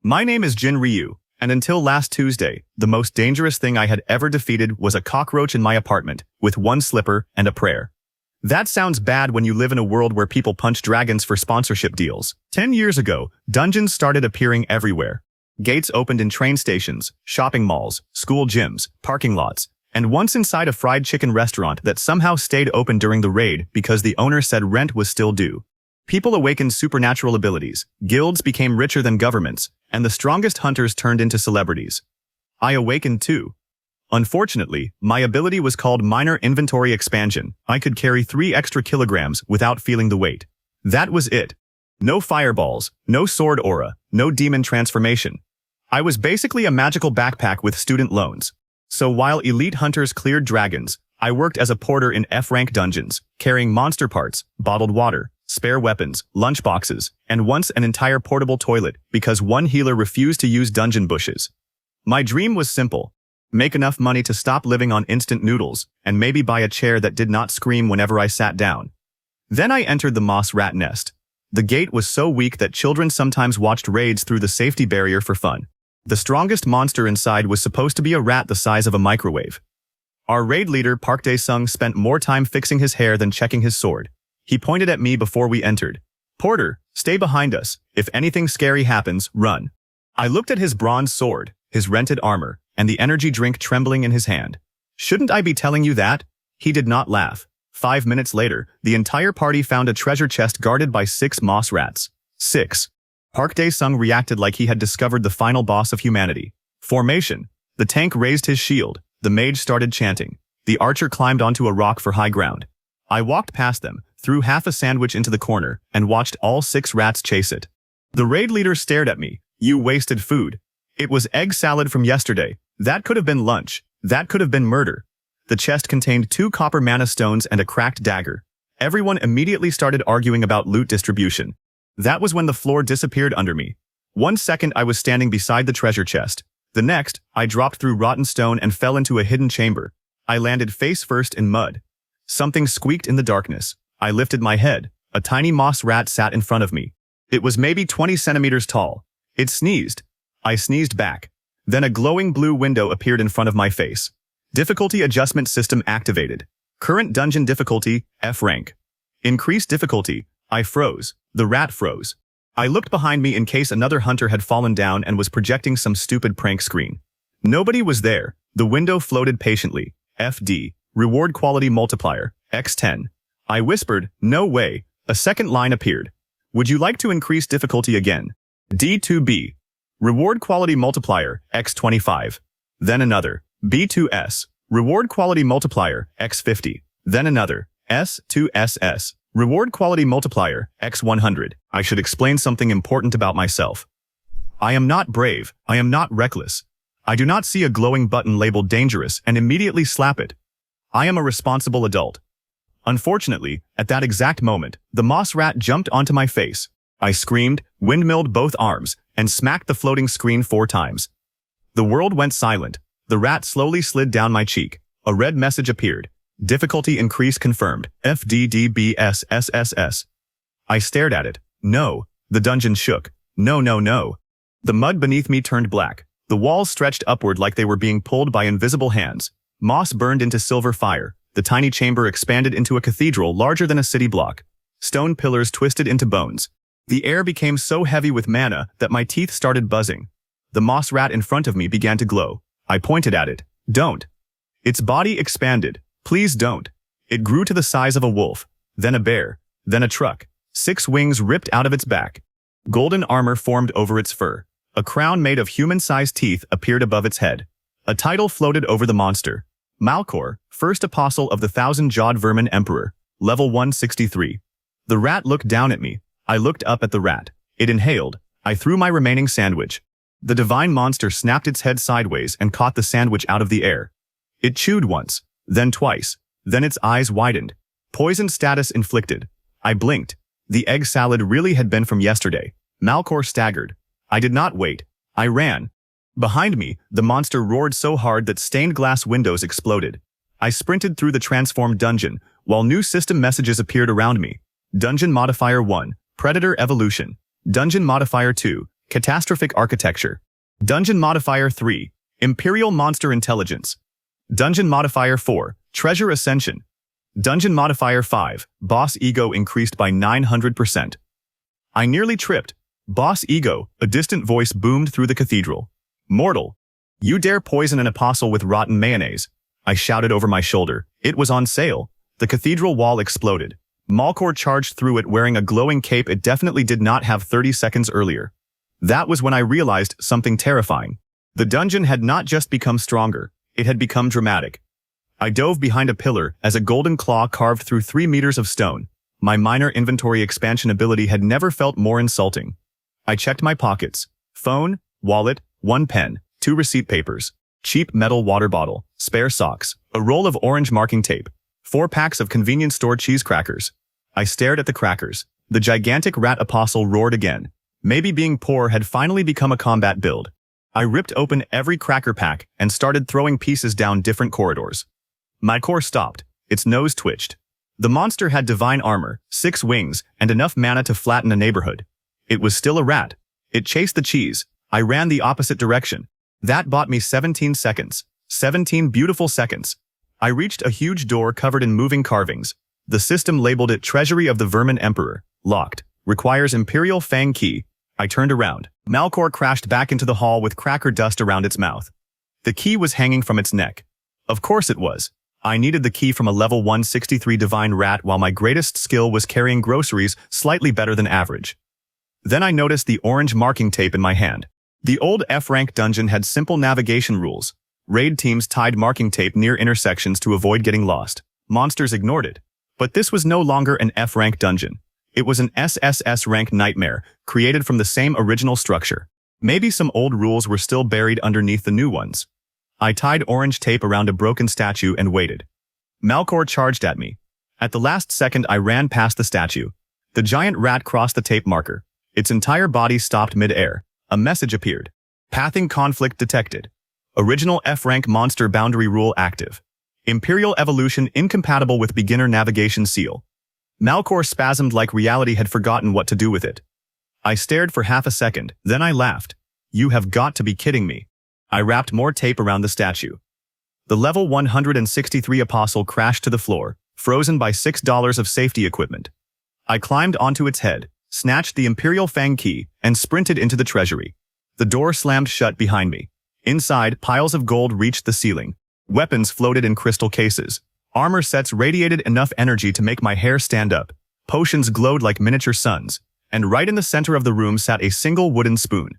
My name is Jin Ryu, and until last Tuesday, the most dangerous thing I had ever defeated was a cockroach in my apartment, with one slipper and a prayer. That sounds bad when you live in a world where people punch dragons for sponsorship deals. 10 years ago, dungeons started appearing everywhere. Gates opened in train stations, shopping malls, school gyms, parking lots, and once inside a fried chicken restaurant that somehow stayed open during the raid because the owner said rent was still due. People awakened supernatural abilities, guilds became richer than governments, and the strongest hunters turned into celebrities. I awakened too. Unfortunately, my ability was called Minor Inventory Expansion. I could carry 3 extra kilograms without feeling the weight. That was it. No fireballs, no sword aura, no demon transformation. I was basically a magical backpack with student loans. So while elite hunters cleared dragons, I worked as a porter in F-rank dungeons, carrying monster parts, bottled water, spare weapons, lunchboxes, and once an entire portable toilet because one healer refused to use dungeon bushes. My dream was simple. Make enough money to stop living on instant noodles, and maybe buy a chair that did not scream whenever I sat down. Then I entered the moss rat nest. The gate was so weak that children sometimes watched raids through the safety barrier for fun. The strongest monster inside was supposed to be a rat the size of a microwave. Our raid leader, Park Dae-sung, spent more time fixing his hair than checking his sword. He pointed at me before we entered. "Porter, stay behind us. If anything scary happens, run." I looked at his bronze sword, his rented armor, and the energy drink trembling in his hand. "Shouldn't I be telling you that?" He did not laugh. 5 minutes later, the entire party found a treasure chest guarded by 6 moss rats. 6. Park Dae-sung reacted like he had discovered the final boss of humanity. Formation. The tank raised his shield. The mage started chanting. The archer climbed onto a rock for high ground. I walked past them, threw half a sandwich into the corner, and watched all 6 rats chase it. The raid leader stared at me. "You wasted food." It was egg salad from yesterday. That could have been lunch. That could have been murder. The chest contained 2 copper mana stones and a cracked dagger. Everyone immediately started arguing about loot distribution. That was when the floor disappeared under me. 1 second I was standing beside the treasure chest. The next, I dropped through rotten stone and fell into a hidden chamber. I landed face first in mud. Something squeaked in the darkness. I lifted my head. A tiny moss rat sat in front of me. It was maybe 20 centimeters tall. It sneezed. I sneezed back. Then a glowing blue window appeared in front of my face. Difficulty adjustment system activated. Current dungeon difficulty, F rank. Increased difficulty. I froze. The rat froze. I looked behind me in case another hunter had fallen down and was projecting some stupid prank screen. Nobody was there. The window floated patiently. FD. Reward quality multiplier, X10. I whispered, "No way." A second line appeared. "Would you like to increase difficulty again?" D2B. Reward quality multiplier, X25. Then another. B2S. Reward quality multiplier, X50. Then another. S2SS. Reward quality multiplier, X100. I should explain something important about myself. I am not brave. I am not reckless. I do not see a glowing button labeled dangerous and immediately slap it. I am a responsible adult. Unfortunately, at that exact moment, the moss rat jumped onto my face. I screamed, windmilled both arms, and smacked the floating screen 4 times. The world went silent. The rat slowly slid down my cheek. A red message appeared. Difficulty increase confirmed. FDDBSSSS. I stared at it. No. The dungeon shook. No, no, no. The mud beneath me turned black. The walls stretched upward like they were being pulled by invisible hands. Moss burned into silver fire. The tiny chamber expanded into a cathedral larger than a city block. Stone pillars twisted into bones. The air became so heavy with mana that my teeth started buzzing. The moss rat in front of me began to glow. I pointed at it. "Don't." Its body expanded. "Please don't." It grew to the size of a wolf, then a bear, then a truck. 6 wings ripped out of its back. Golden armor formed over its fur. A crown made of human-sized teeth appeared above its head. A title floated over the monster. Malkor, first apostle of the 1,000-jawed vermin emperor, level 163. The rat looked down at me. I looked up at the rat. It inhaled. I threw my remaining sandwich. The divine monster snapped its head sideways and caught the sandwich out of the air. It chewed once, then twice. Then its eyes widened. Poison status inflicted. I blinked. The egg salad really had been from yesterday. Malkor staggered. I did not wait. I ran. Behind me, the monster roared so hard that stained glass windows exploded. I sprinted through the transformed dungeon, while new system messages appeared around me. Dungeon Modifier 1, Predator Evolution. Dungeon Modifier 2, Catastrophic Architecture. Dungeon Modifier 3. Imperial Monster Intelligence. Dungeon Modifier 4. Treasure Ascension. Dungeon Modifier 5. Boss Ego increased by 900%. I nearly tripped. Boss Ego, a distant voice boomed through the cathedral. Mortal. You dare poison an apostle with rotten mayonnaise? I shouted over my shoulder. It was on sale. The cathedral wall exploded. Malkor charged through it wearing a glowing cape it definitely did not have 30 seconds earlier. That was when I realized something terrifying. The dungeon had not just become stronger, it had become dramatic. I dove behind a pillar as a golden claw carved through 3 meters of stone. My minor inventory expansion ability had never felt more insulting. I checked my pockets. Phone, wallet, 1 pen, 2 receipt papers, cheap metal water bottle, spare socks, a roll of orange marking tape, 4 packs of convenience store cheese crackers. I stared at the crackers. The gigantic rat apostle roared again. Maybe being poor had finally become a combat build. I ripped open every cracker pack and started throwing pieces down different corridors. My core stopped. Its nose twitched. The monster had divine armor, 6 wings, and enough mana to flatten a neighborhood. It was still a rat. It chased the cheese. I ran the opposite direction. That bought me 17 seconds. 17 beautiful seconds. I reached a huge door covered in moving carvings. The system labeled it Treasury of the Vermin Emperor. Locked. Requires Imperial Fang Key. I turned around. Malkor crashed back into the hall with cracker dust around its mouth. The key was hanging from its neck. Of course it was. I needed the key from a level 163 divine rat while my greatest skill was carrying groceries slightly better than average. Then I noticed the orange marking tape in my hand. The old F-rank dungeon had simple navigation rules. Raid teams tied marking tape near intersections to avoid getting lost. Monsters ignored it. But this was no longer an F-rank dungeon. It was an SSS-rank nightmare, created from the same original structure. Maybe some old rules were still buried underneath the new ones. I tied orange tape around a broken statue and waited. Malkor charged at me. At the last second I ran past the statue. The giant rat crossed the tape marker. Its entire body stopped mid-air. A message appeared. Pathing conflict detected. Original F-rank monster boundary rule active. Imperial evolution incompatible with beginner navigation seal. Malkor spasmed like reality had forgotten what to do with it. I stared for half a second, then I laughed. You have got to be kidding me. I wrapped more tape around the statue. The level 163 apostle crashed to the floor, frozen by $6 of safety equipment. I climbed onto its head, snatched the Imperial Fang Key, and sprinted into the treasury. The door slammed shut behind me. Inside, piles of gold reached the ceiling. Weapons floated in crystal cases. Armor sets radiated enough energy to make my hair stand up. Potions glowed like miniature suns. And right in the center of the room sat a single wooden spoon.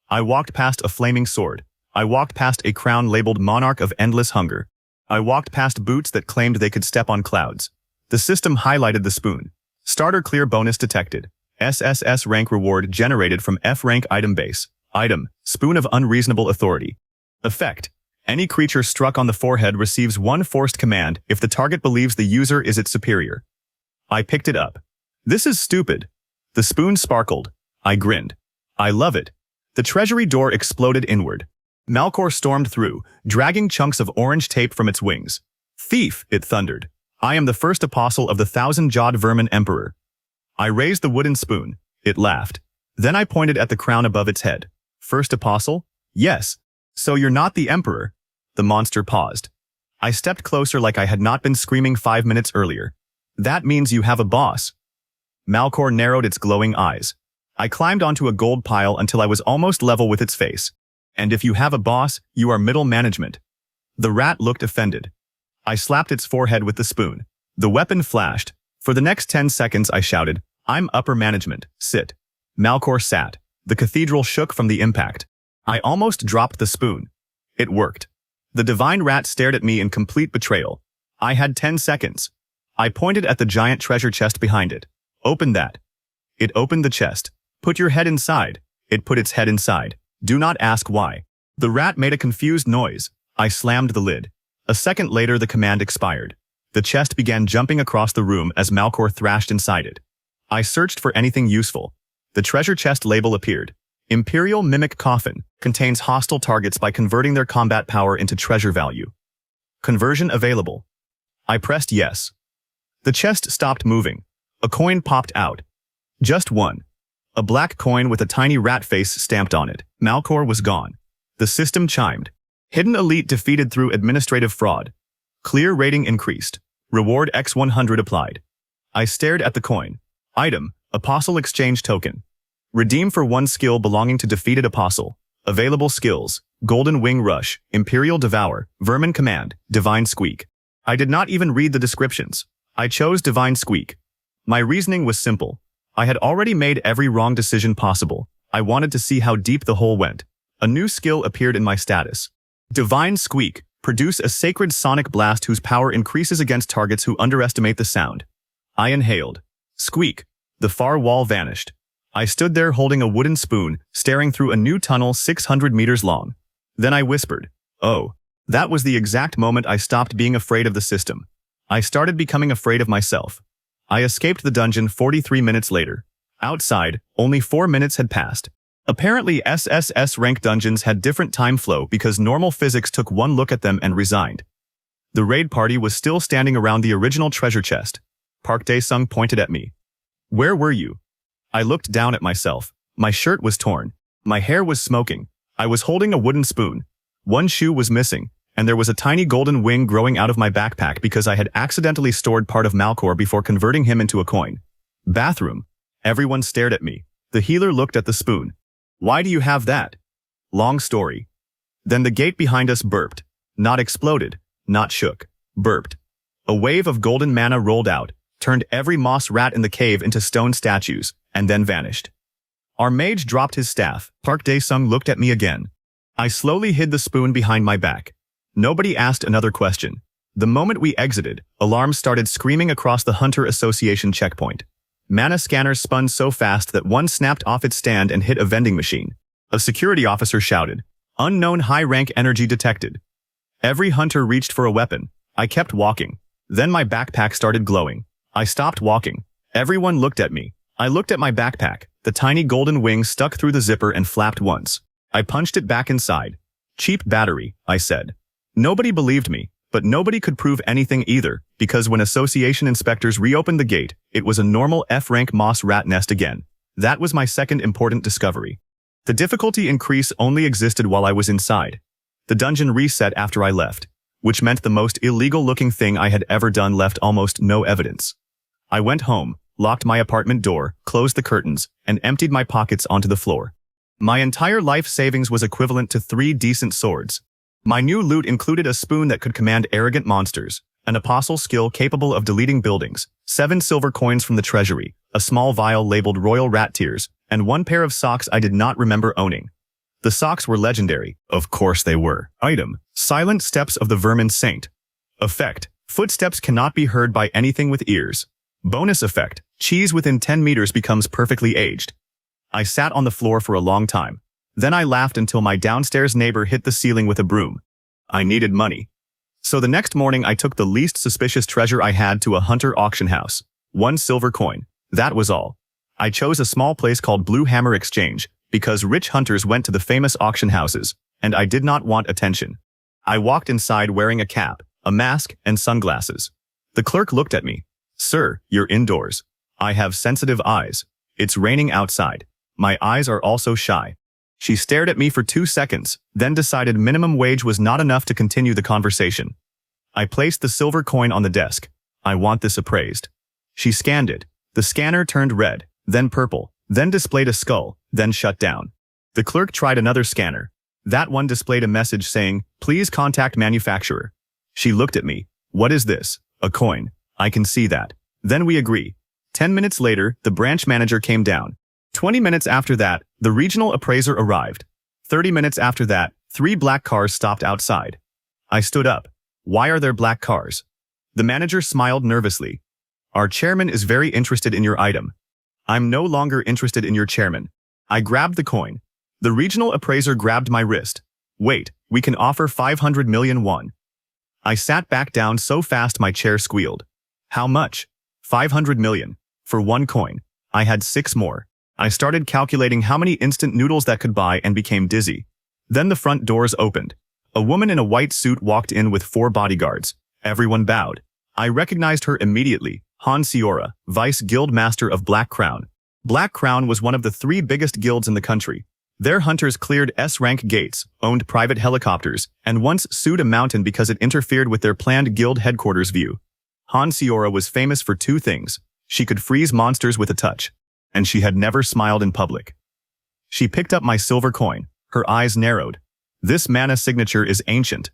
I walked past a flaming sword. I walked past a crown labeled Monarch of Endless Hunger. I walked past boots that claimed they could step on clouds. The system highlighted the spoon. Starter clear bonus detected. SSS-rank reward generated from F-rank item base. Item, Spoon of Unreasonable Authority. Effect. Any creature struck on the forehead receives 1 forced command if the target believes the user is its superior. I picked it up. This is stupid. The spoon sparkled. I grinned. I love it. The treasury door exploded inward. Malkor stormed through, dragging chunks of orange tape from its wings. Thief, it thundered. I am the first apostle of the 1,000-jawed vermin emperor. I raised the wooden spoon. It laughed. Then I pointed at the crown above its head. First apostle? Yes. So you're not the emperor? The monster paused. I stepped closer like I had not been screaming 5 minutes earlier. That means you have a boss. Malkor narrowed its glowing eyes. I climbed onto a gold pile until I was almost level with its face. And if you have a boss, you are middle management. The rat looked offended. I slapped its forehead with the spoon. The weapon flashed. For the next 10 seconds I shouted, I'm upper management, sit. Malkor sat. The cathedral shook from the impact. I almost dropped the spoon. It worked. The divine rat stared at me in complete betrayal. I had 10 seconds. I pointed at the giant treasure chest behind it. Open that. It opened the chest. Put your head inside. It put its head inside. Do not ask why. The rat made a confused noise. I slammed the lid. A second later the command expired. The chest began jumping across the room as Malkor thrashed inside it. I searched for anything useful. The treasure chest label appeared. Imperial Mimic Coffin contains hostile targets by converting their combat power into treasure value. Conversion available. I pressed yes. The chest stopped moving. A coin popped out. Just one. A black coin with a tiny rat face stamped on it. Malcor was gone. The system chimed. Hidden elite defeated through administrative fraud. Clear rating increased. Reward X100 applied. I stared at the coin. Item, Apostle Exchange Token. Redeem for 1 skill belonging to defeated apostle. Available skills, Golden Wing Rush, Imperial Devour, Vermin Command, Divine Squeak. I did not even read the descriptions. I chose Divine Squeak. My reasoning was simple. I had already made every wrong decision possible. I wanted to see how deep the hole went. A new skill appeared in my status. Divine Squeak. Produce a sacred sonic blast whose power increases against targets who underestimate the sound. I inhaled. Squeak. The far wall vanished. I stood there holding a wooden spoon, staring through a new tunnel 600 meters long. Then I whispered, "Oh." That was the exact moment I stopped being afraid of the system. I started becoming afraid of myself. I escaped the dungeon 43 minutes later. Outside, only 4 minutes had passed. Apparently SSS-rank dungeons had different time flow because normal physics took one look at them and resigned. The raid party was still standing around the original treasure chest. Park Dae-sung pointed at me. "Where were you?" I looked down at myself. My shirt was torn. My hair was smoking. I was holding a wooden spoon. One shoe was missing, and there was a tiny golden wing growing out of my backpack because I had accidentally stored part of Malcor before converting him into a coin. Bathroom. Everyone stared at me. The healer looked at the spoon. "Why do you have that?" Long story. Then the gate behind us burped. Not exploded. Not shook. Burped. A wave of golden mana rolled out, turned every moss rat in the cave into stone statues, and then vanished. Our mage dropped his staff. Park Dae-sung looked at me again. I slowly hid the spoon behind my back. Nobody asked another question. The moment we exited, alarms started screaming across the Hunter Association checkpoint. Mana scanners spun so fast that one snapped off its stand and hit a vending machine. A security officer shouted, "Unknown high-rank energy detected." Every hunter reached for a weapon. I kept walking. Then my backpack started glowing. I stopped walking. Everyone looked at me. I looked at my backpack. The tiny golden wing stuck through the zipper and flapped once. I punched it back inside. "Cheap battery," I said. Nobody believed me, but nobody could prove anything either, because when association inspectors reopened the gate, it was a normal F-rank moss rat nest again. That was my second important discovery. The difficulty increase only existed while I was inside. The dungeon reset after I left, which meant the most illegal-looking thing I had ever done left almost no evidence. I went home, locked my apartment door, closed the curtains, and emptied my pockets onto the floor. My entire life savings was equivalent to 3 decent swords. My new loot included a spoon that could command arrogant monsters, an apostle skill capable of deleting buildings, 7 silver coins from the treasury, a small vial labeled Royal Rat Tears, and 1 pair of socks I did not remember owning. The socks were legendary. Of course they were. Item, Silent Steps of the Vermin Saint. Effect, footsteps cannot be heard by anything with ears. Bonus effect, cheese within 10 meters becomes perfectly aged. I sat on the floor for a long time. Then I laughed until my downstairs neighbor hit the ceiling with a broom. I needed money. So the next morning I took the least suspicious treasure I had to a hunter auction house. 1 silver coin. That was all. I chose a small place called Blue Hammer Exchange, because rich hunters went to the famous auction houses, and I did not want attention. I walked inside wearing a cap, a mask, and sunglasses. The clerk looked at me. "Sir, you're indoors." I have sensitive eyes. It's raining outside. My eyes are also shy. She stared at me for 2 seconds, then decided minimum wage was not enough to continue the conversation. I placed the silver coin on the desk. "I want this appraised." She scanned it. The scanner turned red, then purple, then displayed a skull, then shut down. The clerk tried another scanner. That one displayed a message saying, "Please contact manufacturer." She looked at me. "What is this?" "A coin. I can see that." Then we agree. 10 minutes later, the branch manager came down. 20 minutes after that, the regional appraiser arrived. 30 minutes after that, 3 black cars stopped outside. I stood up. "Why are there black cars?" The manager smiled nervously. "Our chairman is very interested in your item." "I'm no longer interested in your chairman." I grabbed the coin. The regional appraiser grabbed my wrist. "Wait, we can offer 500 million won." I sat back down so fast my chair squealed. "How much?" 500 million. For 1 coin. I had 6 more. I started calculating how many instant noodles that could buy and became dizzy. Then the front doors opened. A woman in a white suit walked in with 4 bodyguards. Everyone bowed. I recognized her immediately. Han Seora, Vice Guild Master of Black Crown. Black Crown was one of the 3 biggest guilds in the country. Their hunters cleared S-rank gates, owned private helicopters, and once sued a mountain because it interfered with their planned guild headquarters view. Hansiora was famous for 2 things. She could freeze monsters with a touch, and she had never smiled in public. She picked up my silver coin. Her eyes narrowed. This mana signature is ancient.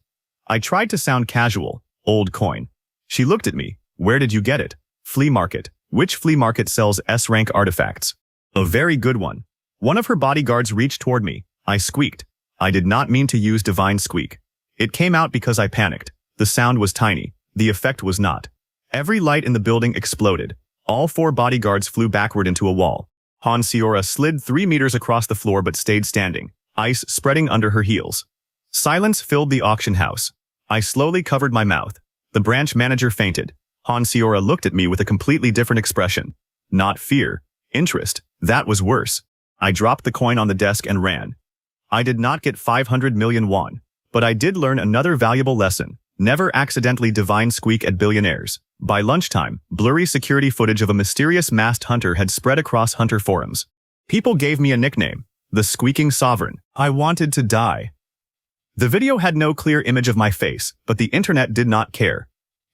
I tried to sound casual. Old coin. She looked at me. Where did you get it? Flea market. Which flea market sells S-rank artifacts? A very good one. One of her bodyguards reached toward me. I squeaked. I did not mean to use divine squeak. It came out because I panicked. The sound was tiny. The effect was not. Every light in the building exploded. All 4 bodyguards flew backward into a wall. Hansiora slid 3 meters across the floor but stayed standing, ice spreading under her heels. Silence filled the auction house. I slowly covered my mouth. The branch manager fainted. Hansiora looked at me with a completely different expression. Not fear. Interest. That was worse. I dropped the coin on the desk and ran. I did not get 500 million won. But I did learn another valuable lesson. Never accidentally divine squeak at billionaires. By lunchtime, blurry security footage of a mysterious masked hunter had spread across hunter forums. People gave me a nickname, the Squeaking Sovereign. I wanted to die. The video had no clear image of my face, but the internet did not care.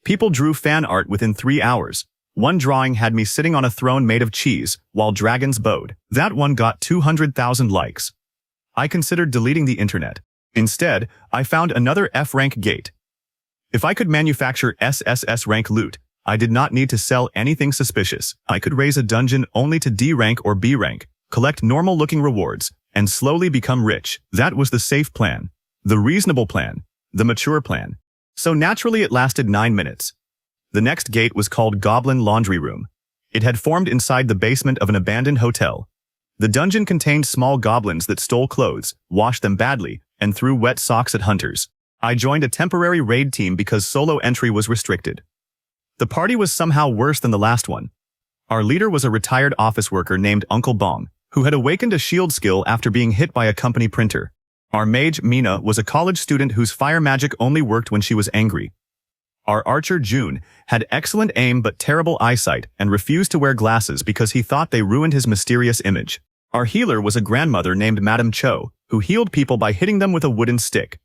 People drew fan art within 3 hours. One drawing had me sitting on a throne made of cheese, while dragons bowed. That one got 200,000 likes. I considered deleting the internet. Instead, I found another F-rank gate. If I could manufacture SSS-rank loot, I did not need to sell anything suspicious. I could raise a dungeon only to D rank or B rank, collect normal-looking rewards, and slowly become rich. That was the safe plan, the reasonable plan, the mature plan. So naturally it lasted 9 minutes. The next gate was called Goblin Laundry Room. It had formed inside the basement of an abandoned hotel. The dungeon contained small goblins that stole clothes, washed them badly, and threw wet socks at hunters. I joined a temporary raid team because solo entry was restricted. The party was somehow worse than the last one. Our leader was a retired office worker named Uncle Bong, who had awakened a shield skill after being hit by a company printer. Our mage, Mina, was a college student whose fire magic only worked when she was angry. Our archer, June, had excellent aim but terrible eyesight and refused to wear glasses because he thought they ruined his mysterious image. Our healer was a grandmother named Madame Cho, who healed people by hitting them with a wooden stick.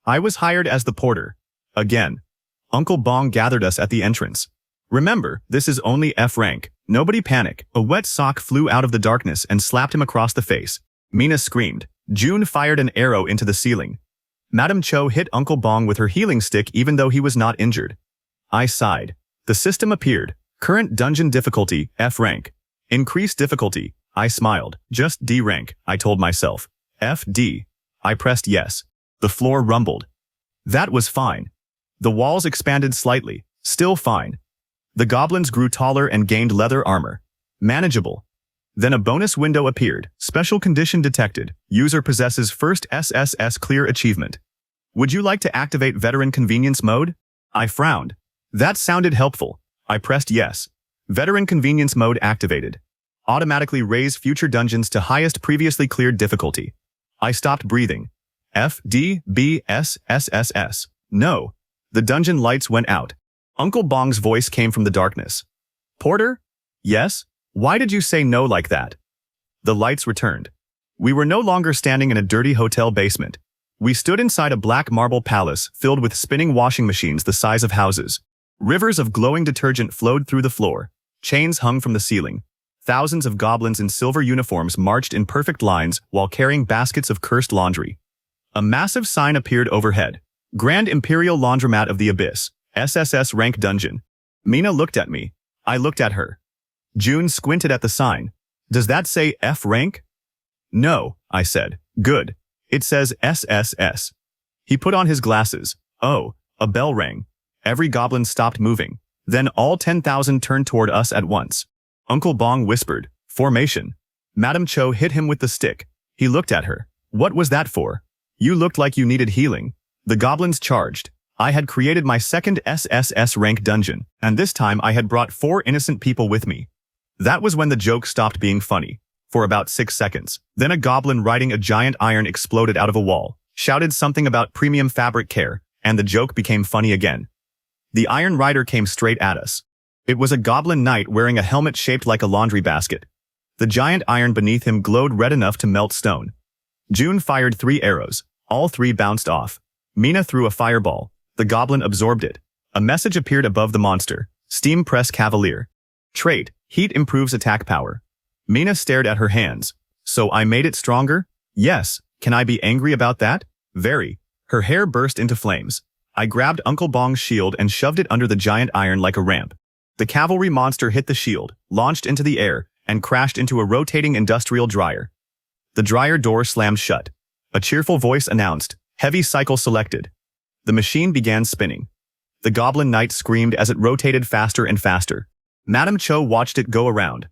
I was hired as the porter. Again. Uncle Bong gathered us at the entrance. Remember, this is only F rank. Nobody panic. A wet sock flew out of the darkness and slapped him across the face. Mina screamed. June fired an arrow into the ceiling. Madame Cho hit Uncle Bong with her healing stick even though he was not injured. I sighed. The system appeared. Current dungeon difficulty, F rank. Increased difficulty. I smiled. Just D rank, I told myself. FD. I pressed yes. The floor rumbled. That was fine. The walls expanded slightly. Still fine. The goblins grew taller and gained leather armor. Manageable. Then a bonus window appeared. Special condition detected. User possesses first SSS clear achievement. Would you like to activate veteran convenience mode? I frowned. That sounded helpful. I pressed yes. Veteran convenience mode activated. Automatically raise future dungeons to highest previously cleared difficulty. I stopped breathing. F, D, B, S, S, S, S. No. The dungeon lights went out. Uncle Bong's voice came from the darkness. Porter? Yes? Why did you say no like that? The lights returned. We were no longer standing in a dirty hotel basement. We stood inside a black marble palace filled with spinning washing machines the size of houses. Rivers of glowing detergent flowed through the floor. Chains hung from the ceiling. Thousands of goblins in silver uniforms marched in perfect lines while carrying baskets of cursed laundry. A massive sign appeared overhead. Grand Imperial Laundromat of the Abyss, SSS-rank dungeon. Mina looked at me. I looked at her. June squinted at the sign. Does that say F rank? No, I said. Good. It says SSS. He put on his glasses. Oh, a bell rang. Every goblin stopped moving. Then all 10,000 turned toward us at once. Uncle Bong whispered, "Formation." Madame Cho hit him with the stick. He looked at her. What was that for? You looked like you needed healing. The goblins charged. I had created my second SSS rank dungeon, and this time I had brought 4 innocent people with me. That was when the joke stopped being funny. For about 6 seconds. Then a goblin riding a giant iron exploded out of a wall, shouted something about premium fabric care, and the joke became funny again. The Iron Rider came straight at us. It was a goblin knight wearing a helmet shaped like a laundry basket. The giant iron beneath him glowed red enough to melt stone. June fired 3 arrows. All 3 bounced off. Mina threw a fireball. The goblin absorbed it. A message appeared above the monster. Steam Press Cavalier. Trait: Heat improves attack power. Mina stared at her hands. So I made it stronger? Yes. Can I be angry about that? Very. Her hair burst into flames. I grabbed Uncle Bong's shield and shoved it under the giant iron like a ramp. The cavalry monster hit the shield, launched into the air, and crashed into a rotating industrial dryer. The dryer door slammed shut. A cheerful voice announced, "Heavy cycle selected." The machine began spinning. The goblin knight screamed as it rotated faster and faster. Madame Cho watched it go around.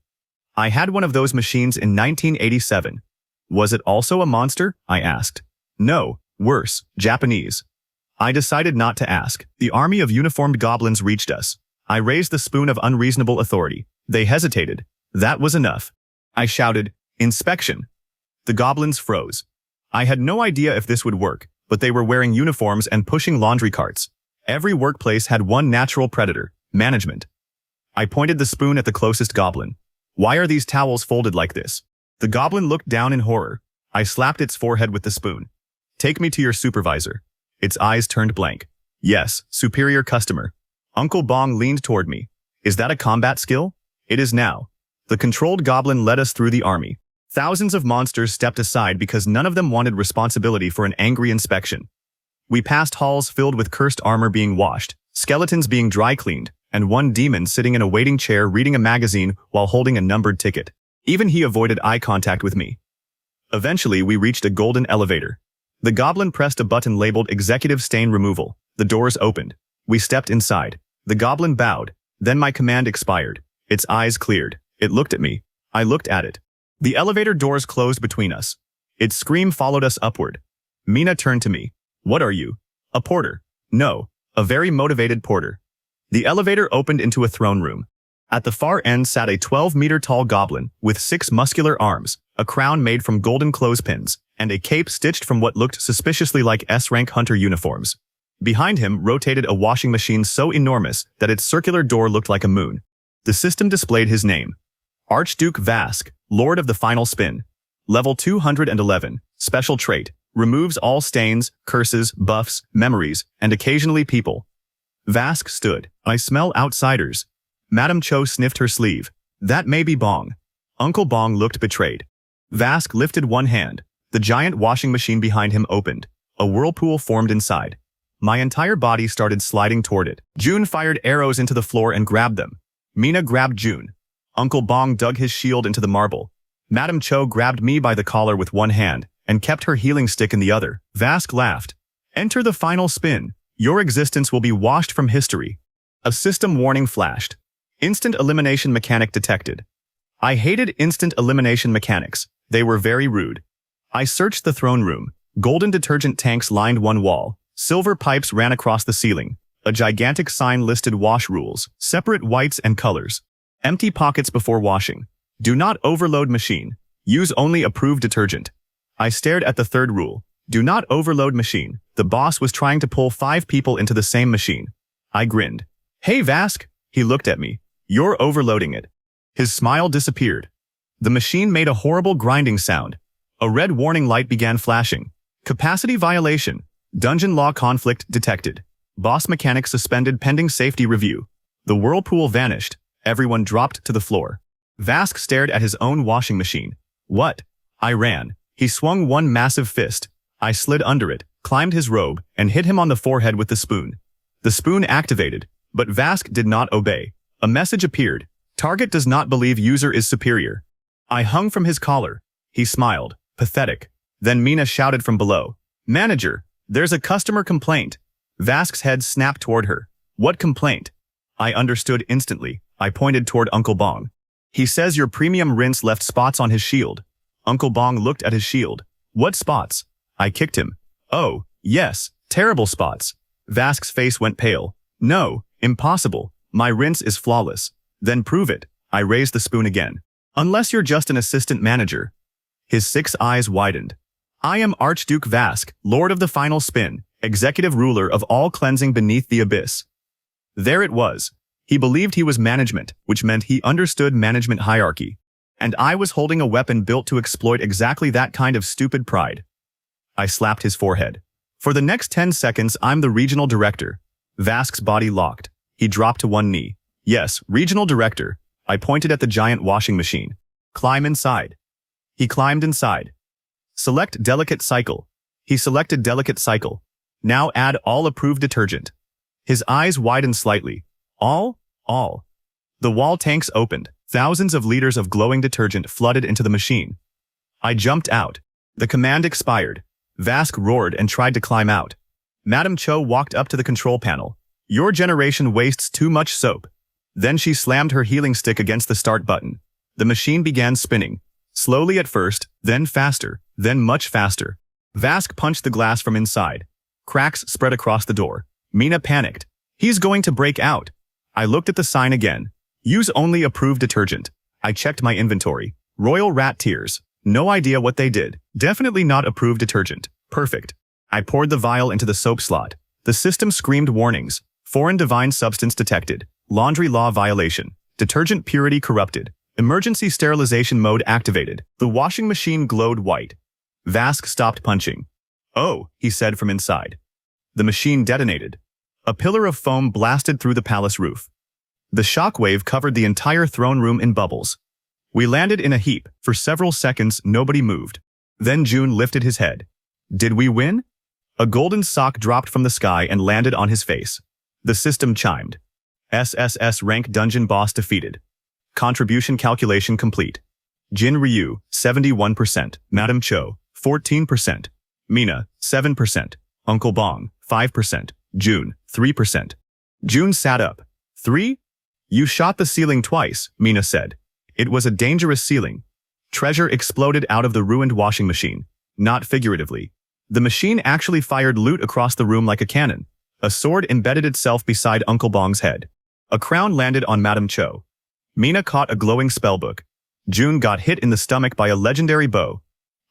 I had one of those machines in 1987. Was it also a monster? I asked. No, worse, Japanese. I decided not to ask. The army of uniformed goblins reached us. I raised the spoon of unreasonable authority. They hesitated. That was enough. I shouted, "Inspection." The goblins froze. I had no idea if this would work, but they were wearing uniforms and pushing laundry carts. Every workplace had one natural predator: management. I pointed the spoon at the closest goblin. Why are these towels folded like this? The goblin looked down in horror. I slapped its forehead with the spoon. Take me to your supervisor. Its eyes turned blank. Yes, superior customer. Uncle Bong leaned toward me. Is that a combat skill? It is now. The controlled goblin led us through the army. Thousands of monsters stepped aside because none of them wanted responsibility for an angry inspection. We passed halls filled with cursed armor being washed, skeletons being dry cleaned, and one demon sitting in a waiting chair reading a magazine while holding a numbered ticket. Even he avoided eye contact with me. Eventually, we reached a golden elevator. The goblin pressed a button labeled Executive Stain Removal. The doors opened. We stepped inside. The goblin bowed. Then my command expired. Its eyes cleared. It looked at me. I looked at it. The elevator doors closed between us. Its scream followed us upward. Mina turned to me. What are you? A porter. No, a very motivated porter. The elevator opened into a throne room. At the far end sat a 12-meter-tall goblin with 6 muscular arms, a crown made from golden clothespins, and a cape stitched from what looked suspiciously like S-rank hunter uniforms. Behind him rotated a washing machine so enormous that its circular door looked like a moon. The system displayed his name. Archduke Vask, Lord of the Final Spin. Level 211, Special Trait. Removes all stains, curses, buffs, memories, and occasionally people. Vask stood. I smell outsiders. Madame Cho sniffed her sleeve. That may be Bong. Uncle Bong looked betrayed. Vask lifted one hand. The giant washing machine behind him opened. A whirlpool formed inside. My entire body started sliding toward it. June fired arrows into the floor and grabbed them. Mina grabbed June. Uncle Bong dug his shield into the marble. Madame Cho grabbed me by the collar with one hand and kept her healing stick in the other. Vask laughed. Enter the final spin. Your existence will be washed from history. A system warning flashed. Instant elimination mechanic detected. I hated instant elimination mechanics. They were very rude. I searched the throne room. Golden detergent tanks lined one wall. Silver pipes ran across the ceiling. A gigantic sign listed wash rules, separate whites and colors. Empty pockets before washing. Do not overload machine. Use only approved detergent. I stared at the third rule. Do not overload machine. The boss was trying to pull 5 people into the same machine. I grinned. Hey Vask. He looked at me. You're overloading it. His smile disappeared. The machine made a horrible grinding sound. A red warning light began flashing. Capacity violation. Dungeon law conflict detected. Boss mechanic suspended pending safety review. The whirlpool vanished. Everyone dropped to the floor. Vask stared at his own washing machine. What? I ran. He swung one massive fist. I slid under it, climbed his robe, and hit him on the forehead with the spoon. The spoon activated, but Vask did not obey. A message appeared. Target does not believe user is superior. I hung from his collar. He smiled. Pathetic. Then Mina shouted from below. Manager, there's a customer complaint. Vask's head snapped toward her. What complaint? I understood instantly. I pointed toward Uncle Bong. He says your premium rinse left spots on his shield. Uncle Bong looked at his shield. What spots? I kicked him. Oh, yes, terrible spots. Vask's face went pale. No, impossible. My rinse is flawless. Then prove it. I raised the spoon again. Unless you're just an assistant manager. His 6 eyes widened. I am Archduke Vask, Lord of the Final Spin, executive ruler of all cleansing beneath the abyss. There it was. He believed he was management, which meant he understood management hierarchy. And I was holding a weapon built to exploit exactly that kind of stupid pride. I slapped his forehead. For the next 10 seconds, I'm the regional director. Vask's body locked. He dropped to one knee. Yes, regional director. I pointed at the giant washing machine. Climb inside. He climbed inside. Select delicate cycle. He selected delicate cycle. Now add all approved detergent. His eyes widened slightly. All. The wall tanks opened. Thousands of liters of glowing detergent flooded into the machine. I jumped out. The command expired. Vask roared and tried to climb out. Madame Cho walked up to the control panel. Your generation wastes too much soap. Then she slammed her healing stick against the start button. The machine began spinning. Slowly at first, then faster, then much faster. Vask punched the glass from inside. Cracks spread across the door. Mina panicked. He's going to break out. I looked at the sign again. Use only approved detergent. I checked my inventory. Royal rat tears. No idea what they did. Definitely not approved detergent. Perfect. I poured the vial into the soap slot. The system screamed warnings. Foreign divine substance detected. Laundry law violation. Detergent purity corrupted. Emergency sterilization mode activated. The washing machine glowed white. Vask stopped punching. Oh, he said from inside. The machine detonated. A pillar of foam blasted through the palace roof. The shockwave covered the entire throne room in bubbles. We landed in a heap. For several seconds, nobody moved. Then Jun lifted his head. Did we win? A golden sock dropped from the sky and landed on his face. The system chimed. SSS-rank dungeon boss defeated. Contribution calculation complete. Jin Ryu, 71%. Madame Cho, 14%. Mina, 7%. Uncle Bong, 5%. Jun, 3%. Jun sat up. 3? You shot the ceiling twice, Mina said. It was a dangerous ceiling. Treasure exploded out of the ruined washing machine. Not figuratively. The machine actually fired loot across the room like a cannon. A sword embedded itself beside Uncle Bong's head. A crown landed on Madame Cho. Mina caught a glowing spellbook. Jun got hit in the stomach by a legendary bow.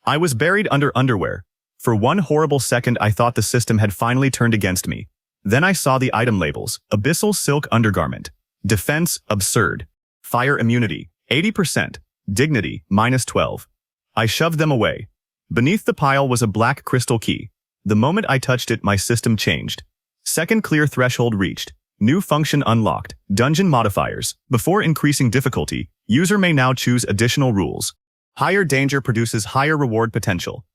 I was buried under underwear. For one horrible second I thought the system had finally turned against me. Then I saw the item labels. Abyssal silk undergarment. Defense, absurd. Fire immunity, 80%. Dignity, -12. I shoved them away. Beneath the pile was a black crystal key. The moment I touched it, my system changed. Second clear threshold reached. New function unlocked. Dungeon modifiers. Before increasing difficulty, user may now choose additional rules. Higher danger produces higher reward potential.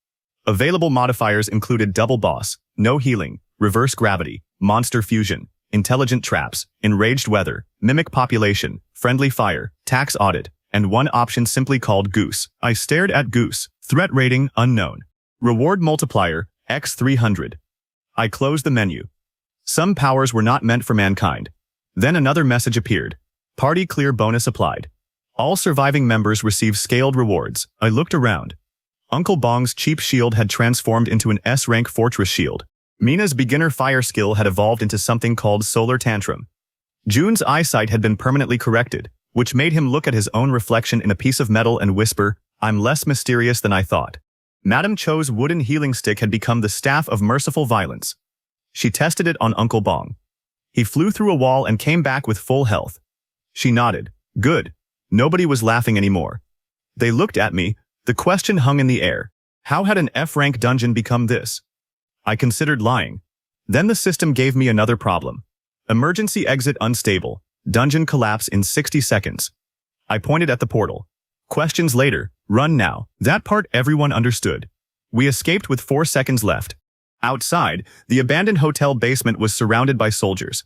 Available modifiers included double boss, no healing, reverse gravity, monster fusion, intelligent traps, enraged weather, mimic population, friendly fire, tax audit, and one option simply called Goose. I stared at Goose. Threat rating unknown. Reward multiplier x 300. I closed the menu. Some powers were not meant for mankind. Then another message appeared. Party clear bonus applied. All surviving members receive scaled rewards. I looked around. Uncle Bong's cheap shield had transformed into an S-rank fortress shield. Mina's beginner fire skill had evolved into something called Solar Tantrum. Jun's eyesight had been permanently corrected, which made him look at his own reflection in a piece of metal and whisper, I'm less mysterious than I thought. Madame Cho's wooden healing stick had become the staff of merciful violence. She tested it on Uncle Bong. He flew through a wall and came back with full health. She nodded. Good. Nobody was laughing anymore. They looked at me. The question hung in the air. How had an F-rank dungeon become this? I considered lying. Then the system gave me another problem. Emergency exit unstable. Dungeon collapse in 60 seconds. I pointed at the portal. Questions later. Run now. That part everyone understood. We escaped with 4 seconds left. Outside, the abandoned hotel basement was surrounded by soldiers.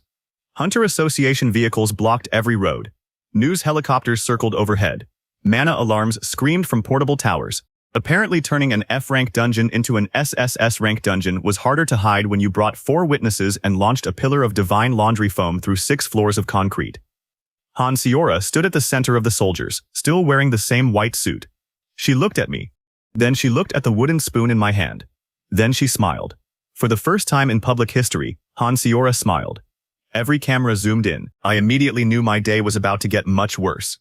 Hunter Association vehicles blocked every road. News helicopters circled overhead. Mana alarms screamed from portable towers. Apparently turning an F-rank dungeon into an SSS-rank dungeon was harder to hide when you brought 4 witnesses and launched a pillar of divine laundry foam through 6 floors of concrete. Han Seora stood at the center of the soldiers, still wearing the same white suit. She looked at me. Then she looked at the wooden spoon in my hand. Then she smiled. For the first time in public history, Han Seora smiled. Every camera zoomed in. I immediately knew my day was about to get much worse.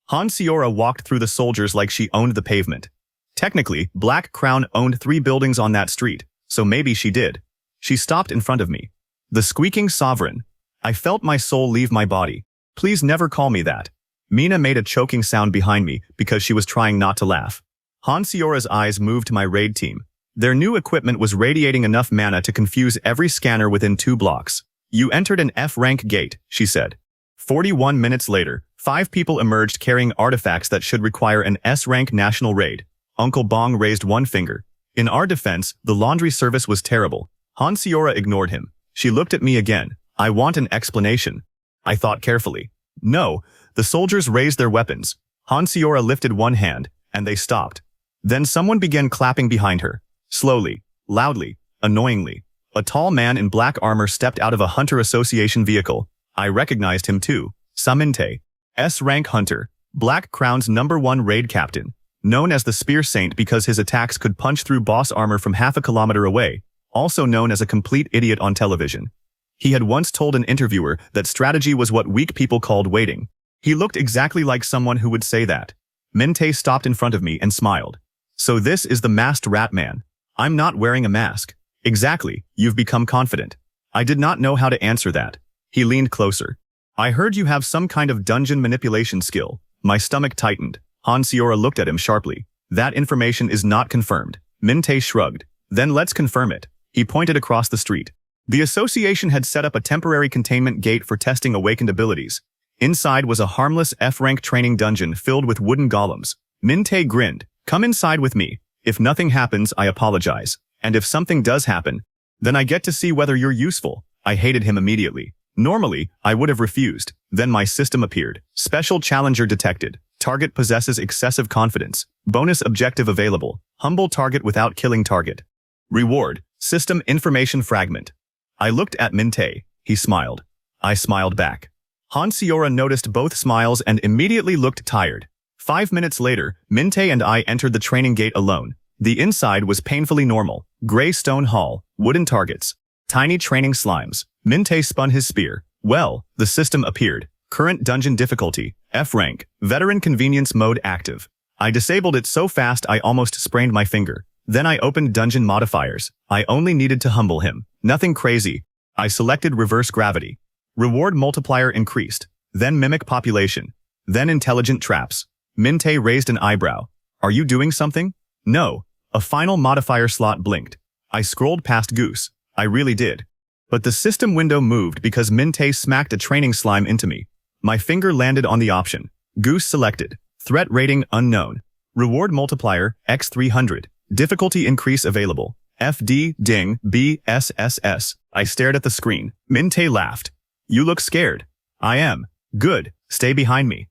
Han Seora walked through the soldiers like she owned the pavement. Technically, Black Crown owned 3 buildings on that street, so maybe she did. She stopped in front of me. The squeaking sovereign. I felt my soul leave my body. Please never call me that. Mina made a choking sound behind me because she was trying not to laugh. Hansiora's eyes moved to my raid team. Their new equipment was radiating enough mana to confuse every scanner within 2 blocks. You entered an F-rank gate, she said. 41 minutes later, 5 people emerged carrying artifacts that should require an S-rank national raid. Uncle Bong raised one finger. In our defense, the laundry service was terrible. Hansiora ignored him. She looked at me again. I want an explanation. I thought carefully. No, the soldiers raised their weapons. Hansiora lifted one hand, and they stopped. Then someone began clapping behind her. Slowly, loudly, annoyingly. A tall man in black armor stepped out of a Hunter Association vehicle. I recognized him too. Saminte. S-rank hunter. Black Crown's #1 raid captain. Known as the Spear Saint because his attacks could punch through boss armor from half a kilometer away. Also known as a complete idiot on television. He had once told an interviewer that strategy was what weak people called waiting. He looked exactly like someone who would say that. Mente stopped in front of me and smiled. So this is the masked rat man. I'm not wearing a mask. Exactly, you've become confident. I did not know how to answer that. He leaned closer. I heard you have some kind of dungeon manipulation skill. My stomach tightened. Hansiora looked at him sharply. That information is not confirmed. Mente shrugged. Then let's confirm it. He pointed across the street. The association had set up a temporary containment gate for testing awakened abilities. Inside was a harmless F-rank training dungeon filled with wooden golems. Mente grinned. Come inside with me. If nothing happens, I apologize. And if something does happen, then I get to see whether you're useful. I hated him immediately. Normally, I would have refused. Then my system appeared. Special challenger detected. Target possesses excessive confidence. Bonus objective available. Humble target without killing target. Reward. System information fragment. I looked at Mente. He smiled. I smiled back. Hansiora noticed both smiles and immediately looked tired. 5 minutes later, Mente and I entered the training gate alone. The inside was painfully normal. Gray stone hall, wooden targets, tiny training slimes. Mente spun his spear. Well, the system appeared. Current dungeon difficulty, F-rank, veteran convenience mode active. I disabled it so fast I almost sprained my finger. Then I opened dungeon modifiers. I only needed to humble him. Nothing crazy. I selected reverse gravity. Reward multiplier increased. Then mimic population. Then intelligent traps. Mente raised an eyebrow. Are you doing something? No. A final modifier slot blinked. I scrolled past Goose. I really did. But the system window moved because Mente smacked a training slime into me. My finger landed on the option. Goose selected. Threat rating unknown. Reward multiplier x300. Difficulty increase available. FD ding BSSS. I stared at the screen. Mente laughed. You look scared. I am. Good. Stay behind me.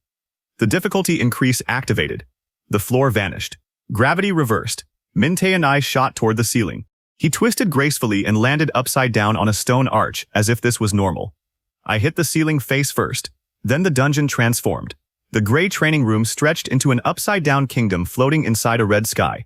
The difficulty increase activated. The floor vanished. Gravity reversed. Mente and I shot toward the ceiling. He twisted gracefully and landed upside down on a stone arch as if this was normal. I hit the ceiling face first. Then the dungeon transformed. The gray training room stretched into an upside-down kingdom floating inside a red sky.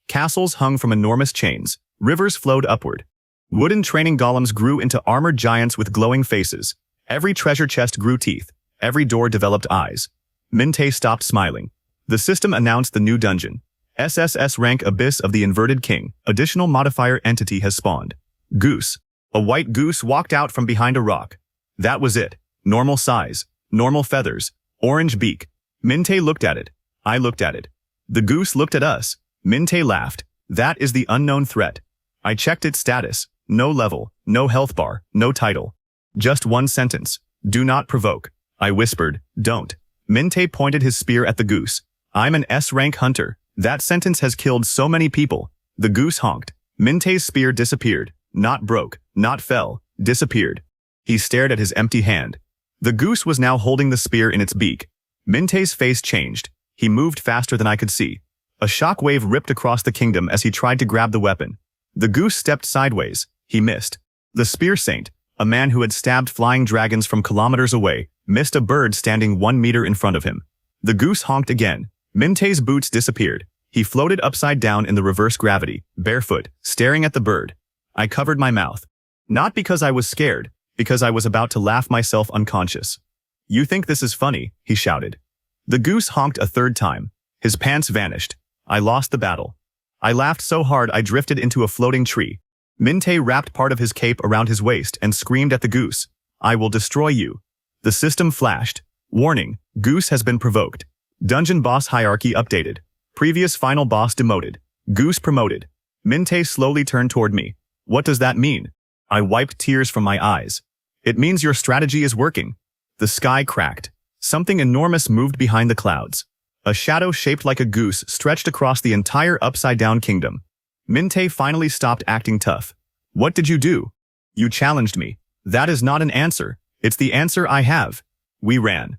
Castles hung from enormous chains. Rivers flowed upward. Wooden training golems grew into armored giants with glowing faces. Every treasure chest grew teeth. Every door developed eyes. Mente stopped smiling. The system announced the new dungeon. SSS-rank Abyss of the Inverted King. Additional modifier entity has spawned. Goose. A white goose walked out from behind a rock. That was it. Normal size. Normal feathers. Orange beak. Mente looked at it. I looked at it. The goose looked at us. Mente laughed. That is the unknown threat. I checked its status. No level. No health bar. No title. Just one sentence. Do not provoke. I whispered. Don't. Mente pointed his spear at the goose. I'm an S-rank hunter. That sentence has killed so many people. The goose honked. Mente's spear disappeared. Not broke. Not fell. Disappeared. He stared at his empty hand. The goose was now holding the spear in its beak. Mente's face changed. He moved faster than I could see. A shockwave ripped across the kingdom as he tried to grab the weapon. The goose stepped sideways. He missed. The Spear Saint, a man who had stabbed flying dragons from kilometers away, missed a bird standing 1 meter in front of him. The goose honked again. Mente's boots disappeared. He floated upside down in the reverse gravity, barefoot, staring at the bird. I covered my mouth. Not because I was scared, because I was about to laugh myself unconscious. You think this is funny, he shouted. The goose honked a third time. His pants vanished. I lost the battle. I laughed so hard I drifted into a floating tree. Mente wrapped part of his cape around his waist and screamed at the goose. I will destroy you. The system flashed. Warning, Goose has been provoked. Dungeon boss hierarchy updated. Previous final boss demoted. Goose promoted. Minte slowly turned toward me. What does that mean? I wiped tears from my eyes. It means your strategy is working. The sky cracked. Something enormous moved behind the clouds. A shadow shaped like a goose stretched across the entire upside-down kingdom. Minte finally stopped acting tough. What did you do? You challenged me. That is not an answer. It's the answer I have. We ran.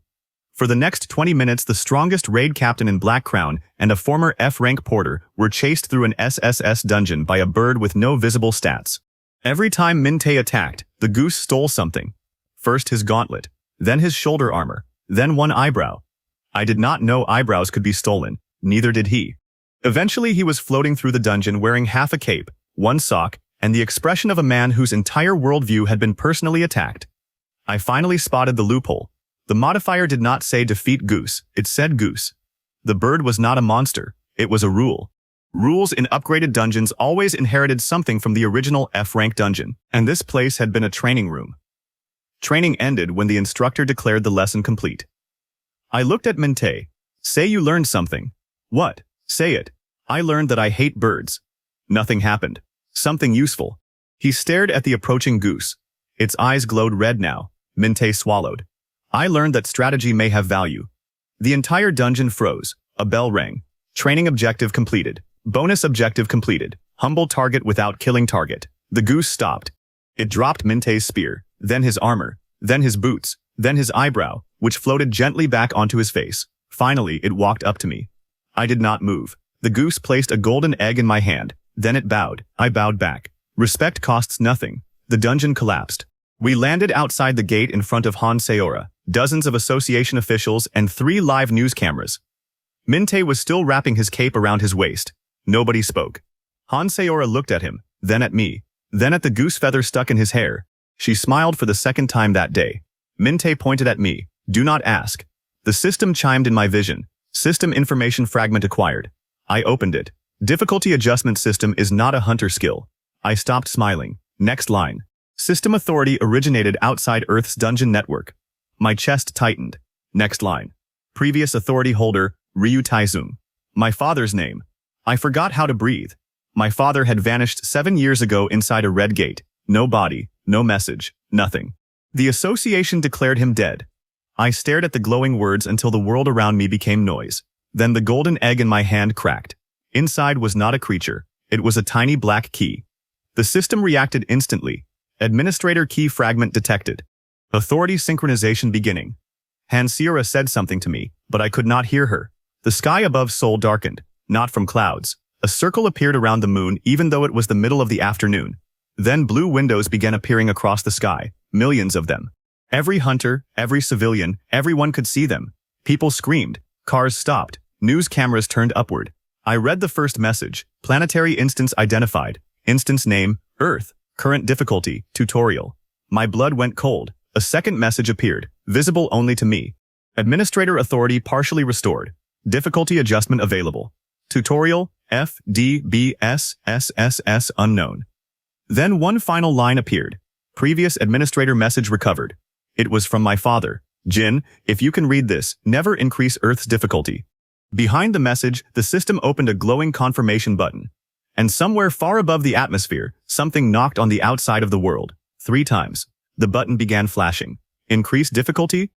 For the next 20 minutes, the strongest raid captain in Black Crown and a former F-rank porter were chased through an SSS dungeon by a bird with no visible stats. Every time Minte attacked, the goose stole something. First his gauntlet, then his shoulder armor, then one eyebrow. I did not know eyebrows could be stolen, neither did he. Eventually he was floating through the dungeon wearing half a cape, one sock, and the expression of a man whose entire worldview had been personally attacked. I finally spotted the loophole. The modifier did not say defeat Goose, it said Goose. The bird was not a monster, it was a rule. Rules in upgraded dungeons always inherited something from the original F-rank dungeon, and this place had been a training room. Training ended when the instructor declared the lesson complete. I looked at Minte. Say you learned something. What? Say it. I learned that I hate birds. Nothing happened. Something useful. He stared at the approaching goose. Its eyes glowed red now. Minte swallowed. I learned that strategy may have value. The entire dungeon froze. A bell rang. Training objective completed. Bonus objective completed. Humble target without killing target. The goose stopped. It dropped Minte's spear, then his armor, then his boots, then his eyebrow, which floated gently back onto his face. Finally, it walked up to me. I did not move. The goose placed a golden egg in my hand. Then it bowed. I bowed back. Respect costs nothing. The dungeon collapsed. We landed outside the gate in front of Han Seora, dozens of association officials, and 3 live news cameras. Minte was still wrapping his cape around his waist. Nobody spoke. Han Seora looked at him, then at me, then at the goose feather stuck in his hair. She smiled for the second time that day. Minte pointed at me. Do not ask. The system chimed in my vision. System information fragment acquired. I opened it. Difficulty adjustment system is not a hunter skill. I stopped smiling. Next line. System authority originated outside Earth's dungeon network. My chest tightened. Next line. Previous authority holder, Ryu Taizum. My father's name. I forgot how to breathe. My father had vanished 7 years ago inside a red gate. No body, no message, nothing. The association declared him dead. I stared at the glowing words until the world around me became noise. Then the golden egg in my hand cracked. Inside was not a creature. It was a tiny black key. The system reacted instantly. Administrator key fragment detected. Authority synchronization beginning. Hansira said something to me, but I could not hear her. The sky above Seoul darkened, not from clouds. A circle appeared around the moon even though it was the middle of the afternoon. Then blue windows began appearing across the sky, millions of them. Every hunter, every civilian, everyone could see them. People screamed. Cars stopped. News cameras turned upward. I read the first message. Planetary instance identified. Instance name, Earth. Current difficulty, tutorial. My blood went cold. A second message appeared, visible only to me. Administrator authority partially restored. Difficulty adjustment available. Tutorial, FDBSSSS unknown. Then one final line appeared. Previous administrator message recovered. It was from my father. Jin, if you can read this, never increase Earth's difficulty. Behind the message, the system opened a glowing confirmation button. And somewhere far above the atmosphere, something knocked on the outside of the world. 3 times. The button began flashing. Increase difficulty?